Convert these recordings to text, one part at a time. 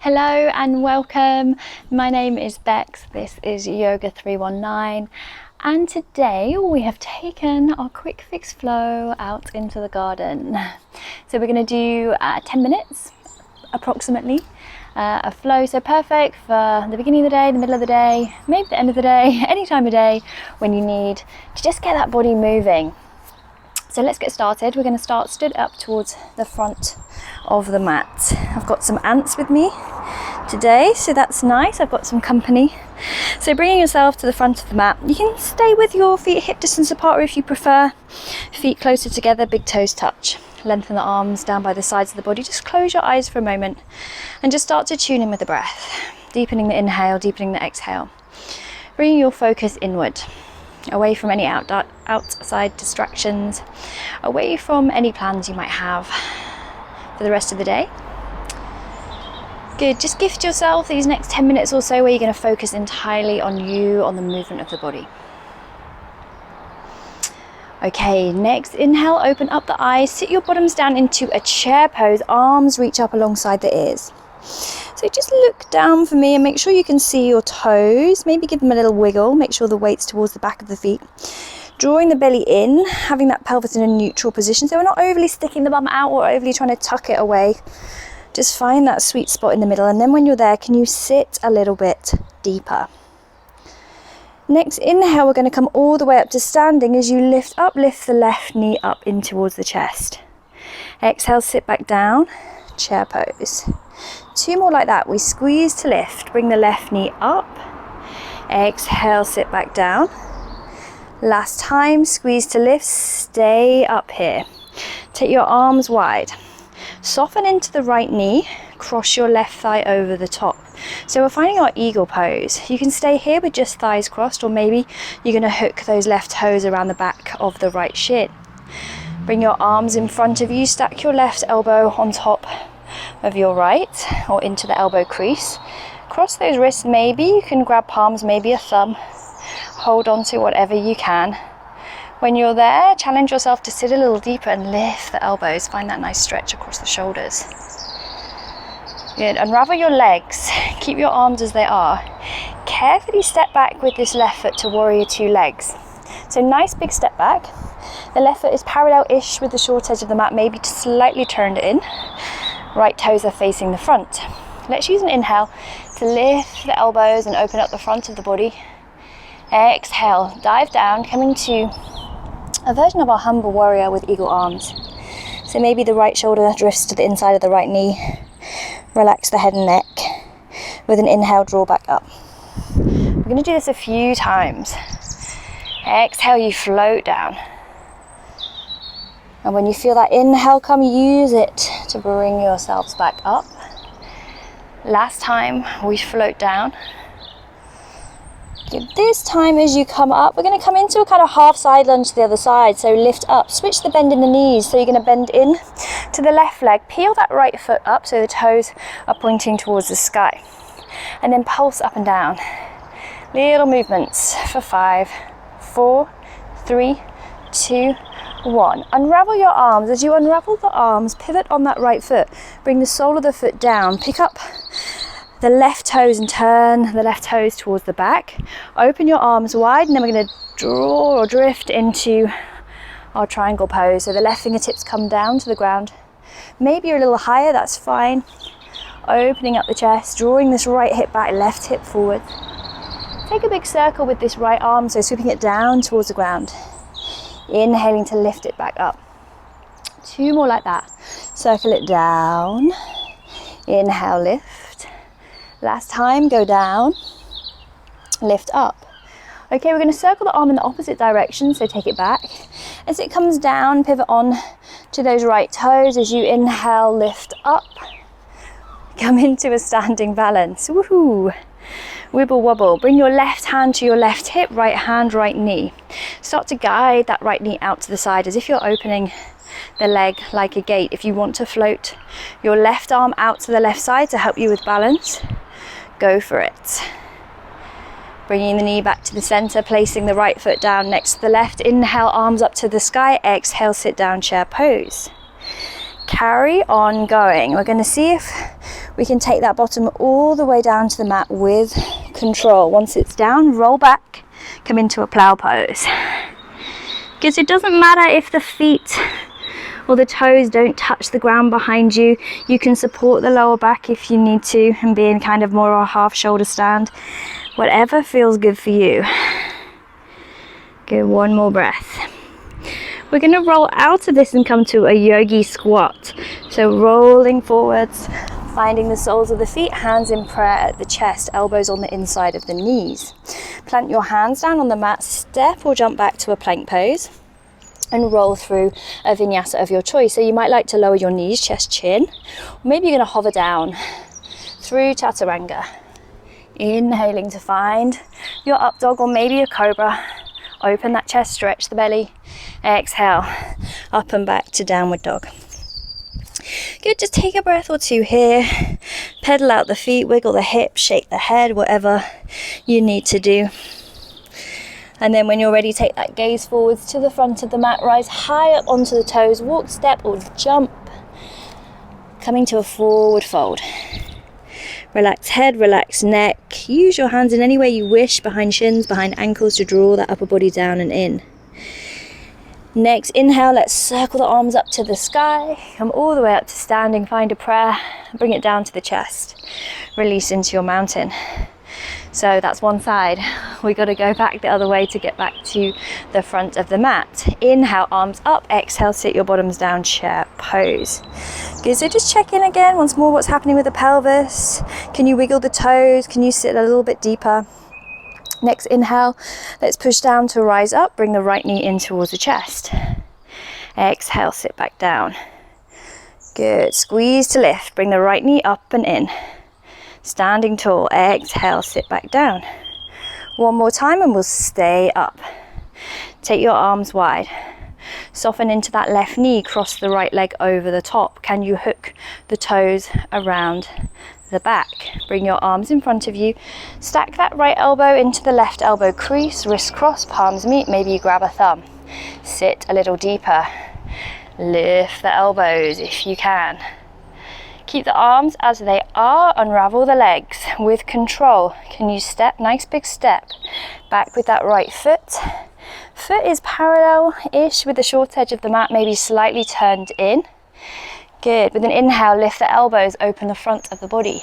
Hello and welcome. My name is Bex. This is Yoga 319, and today we have taken our quick fix flow out into the garden. So we're going to do 10 minutes approximately of flow, so perfect for the beginning of the day, the middle of the day, maybe the end of the day, any time of day when you need to just get that body moving. So let's get started. We're going to start stood up towards the front of the mat. I've got some ants with me today, so that's nice. I've got some company. So bringing yourself to the front of the mat, you can stay with your feet hip distance apart, or if you prefer, feet closer together, big toes touch. Lengthen the arms down by the sides of the body. Just close your eyes for a moment and just start to tune in with the breath. Deepening the inhale, deepening the exhale. Bringing your focus inward, away from any outside distractions, away from any plans you might have for the rest of the day. Good, just gift yourself these next 10 minutes or so where you're going to focus entirely on you, on the movement of the body. Okay, next inhale, open up the eyes, sit your bottoms down into a chair pose, arms reach up alongside the ears. So just look down for me and make sure you can see your toes, maybe give them a little wiggle, make sure the weight's towards the back of the feet. Drawing the belly in, having that pelvis in a neutral position, so we're not overly sticking the bum out or overly trying to tuck it away. Just find that sweet spot in the middle, and then when you're there, can you sit a little bit deeper? Next inhale, we're going to come all the way up to standing as you lift the left knee up in towards the chest. Exhale, sit back down, chair pose. 2 more like that. We squeeze to lift, bring the left knee up. Exhale, sit back down. Last time, squeeze to lift, stay up here. Take your arms wide. Soften into the right knee, cross your left thigh over the top. So we're finding our eagle pose. You can stay here with just thighs crossed, or maybe you're going to hook those left toes around the back of the right shin. Bring your arms in front of you, stack your left elbow on top of your right or into the elbow crease. Cross those wrists, maybe you can grab palms, maybe a thumb. Hold on to whatever you can. When you're there, challenge yourself to sit a little deeper and lift the elbows. Find that nice stretch across the shoulders. Good. Unravel your legs. Keep your arms as they are. Carefully step back with this left foot to warrior 2 legs. So nice big step back. The left foot is parallel-ish with the short edge of the mat, maybe slightly turned in. Right toes are facing the front. Let's use an inhale to lift the elbows and open up the front of the body. Exhale, dive down, coming to a version of our humble warrior with eagle arms. So maybe the right shoulder drifts to the inside of the right knee. Relax the head and neck. With an inhale, draw back up. We're going to do this a few times. Exhale, you float down. And when you feel that inhale come, use it to bring yourselves back up. Last time, we float down. This time as you come up, we're going to come into a kind of half side lunge to the other side. So lift up, switch the bend in the knees. So you're going to bend in to the left leg, peel that right foot up so the toes are pointing towards the sky. And then pulse up and down. Little movements for 5, 4, 3, 2, 1. Unravel your arms. As you unravel the arms, pivot on that right foot. Bring the sole of the foot down. Pick up the left toes and turn the left toes towards the back. Open your arms wide, and then we're going to draw or drift into our triangle pose. So the left fingertips come down to the ground. Maybe you're a little higher, that's fine. Opening up the chest, drawing this right hip back, left hip forward. Take a big circle with this right arm, so sweeping it down towards the ground. Inhaling to lift it back up. 2 more like that. Circle it down. Inhale, lift. Last time, go down, lift up. Okay, we're going to circle the arm in the opposite direction, so take it back. As it comes down, pivot on to those right toes. As you inhale, lift up. Come into a standing balance. Woohoo! Wibble wobble. Bring your left hand to your left hip, right hand, right knee. Start to guide that right knee out to the side as if you're opening the leg like a gate. If you want to float your left arm out to the left side to help you with balance, go for it. Bringing the knee back to the center, placing the right foot down next to the left. Inhale, arms up to the sky. Exhale, sit down, chair pose. Carry on going. We're going to see if We can take that bottom all the way down to the mat with control. Once it's down, roll back, come into a plow pose. Because it doesn't matter if the feet or the toes don't touch the ground behind you. You can support the lower back if you need to and be in kind of more of a half shoulder stand. Whatever feels good for you. Good, one more breath. We're going to roll out of this and come to a Yogi Squat. So rolling forwards, finding the soles of the feet, hands in prayer at the chest, elbows on the inside of the knees. Plant your hands down on the mat, step or jump back to a plank pose, and roll through a vinyasa of your choice. So you might like to lower your knees, chest, chin, or maybe you're going to hover down through chaturanga. Inhaling to find your up dog or maybe a cobra. Open that chest, stretch the belly. Exhale, up and back to downward dog. Good, just take a breath or two here. Pedal out the feet, wiggle the hips, shake the head, whatever you need to do. And then when you're ready, take that gaze forwards to the front of the mat, rise high up onto the toes, walk, step or jump, coming to a forward fold. Relax head, relax neck. Use your hands in any way you wish, behind shins, behind ankles, to draw that upper body down and in. Next, inhale, let's circle the arms up to the sky. Come all the way up to standing, find a prayer, bring it down to the chest. Release into your mountain. So that's one side. We got to go back the other way to get back to the front of the mat. Inhale, arms up. Exhale, sit your bottoms down, chair pose. Good, so just check in again once more what's happening with the pelvis. Can you wiggle the toes? Can you sit a little bit deeper? Next, inhale, let's push down to rise up. Bring the right knee in towards the chest. Exhale, sit back down. Good, squeeze to lift. Bring the right knee up and in. Standing tall, exhale, sit back down. One more time and we'll stay up. Take your arms wide. Soften into that left knee, cross the right leg over the top. Can you hook the toes around the back? Bring your arms in front of you. Stack that right elbow into the left elbow crease, wrist cross, palms meet. Maybe you grab a thumb. Sit a little deeper. Lift the elbows if you can. Keep the arms as they are, unravel the legs with control. Can you step? Nice big step. Back with that right foot. Foot is parallel-ish with the short edge of the mat, maybe slightly turned in. Good. With an inhale, lift the elbows, open the front of the body.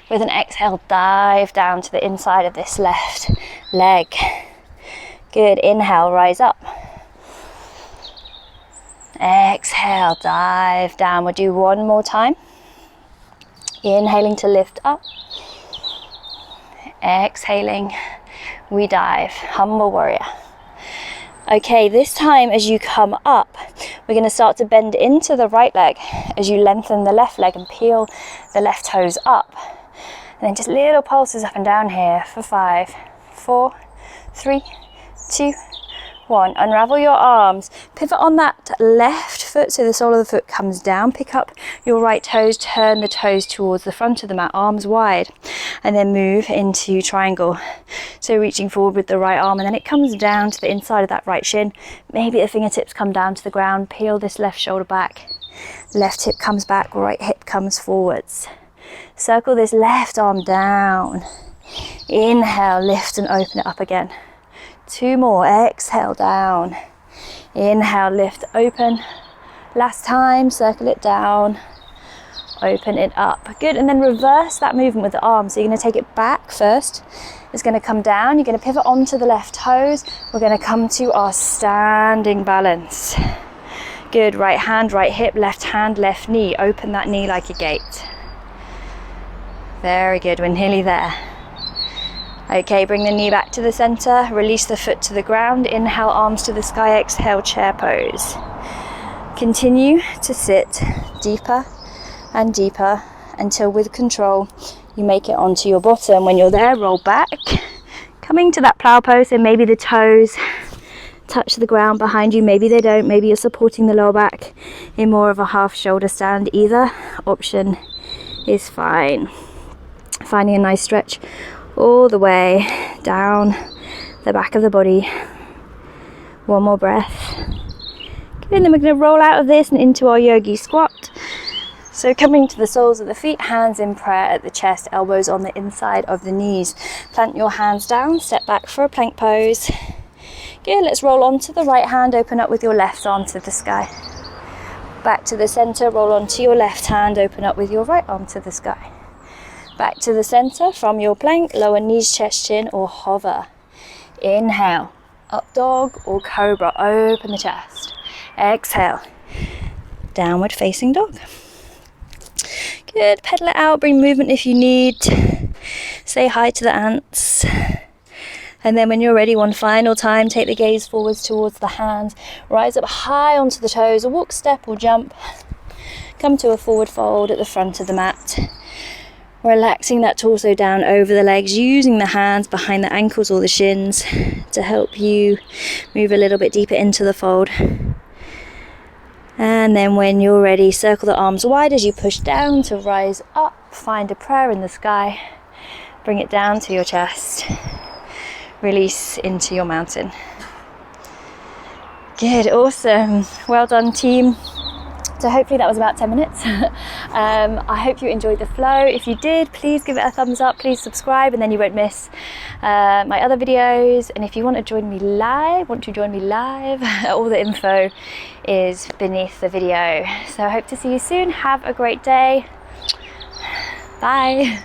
With an exhale, dive down to the inside of this left leg. Good. Inhale, rise up. Exhale, dive down. We'll do one more time. Inhaling to lift up. Exhaling, we dive. Humble warrior. Okay, this time as you come up, we're going to start to bend into the right leg as you lengthen the left leg and peel the left toes up. And then just little pulses up and down here for 5, 4, 3, 2, 1. Unravel your arms. Pivot on that left foot so the sole of the foot comes down. Pick up your right toes, turn the toes towards the front of the mat, arms wide, and then move into triangle. So reaching forward with the right arm, and then it comes down to the inside of that right shin. Maybe the fingertips come down to the ground. Peel this left shoulder back. Left hip comes back, right hip comes forwards. Circle this left arm down. Inhale, lift and open it up again. 2 more. Exhale, down. Inhale, lift, open. Last time, circle it down. Open it up. Good, and then reverse that movement with the arm. So you're going to take it back first. It's going to come down. You're going to pivot onto the left toes. We're going to come to our standing balance. Good, right hand, right hip, left hand, left knee. Open that knee like a gate. Very good, we're nearly there. Okay, bring the knee back to the center, release the foot to the ground, inhale, arms to the sky, exhale, chair pose. Continue to sit deeper and deeper until with control you make it onto your bottom. When you're there, roll back, coming to that plow pose, and maybe the toes touch the ground behind you, maybe they don't, maybe you're supporting the lower back in more of a half shoulder stand. Either option is fine. Finding a nice stretch all the way down the back of the body. One more breath. Good, and then we're going to roll out of this and into our Yogi Squat. So coming to the soles of the feet, hands in prayer at the chest, elbows on the inside of the knees. Plant your hands down, step back for a plank pose. Good, let's roll onto the right hand, open up with your left arm to the sky. Back to the center, roll onto your left hand, open up with your right arm to the sky. Back to the center, from your plank, lower knees, chest, chin, or hover. Inhale, up dog or cobra, open the chest. Exhale, downward facing dog. Good, pedal it out, bring movement if you need. Say hi to the ants. And then when you're ready, one final time, take the gaze forwards towards the hands. Rise up high onto the toes, or walk, step or jump. Come to a forward fold at the front of the mat. Relaxing that torso down over the legs, using the hands behind the ankles or the shins to help you move a little bit deeper into the fold. And then when you're ready, circle the arms wide as you push down to rise up. Find a prayer in the sky. Bring it down to your chest. Release into your mountain. Good, awesome. Well done, team. So hopefully that was about 10 minutes. I hope you enjoyed the flow. If you did, please give it a thumbs up, please subscribe, and then you won't miss my other videos. And if you want to join me live, all the info is beneath the video. So I hope to see you soon. Have a great day. Bye.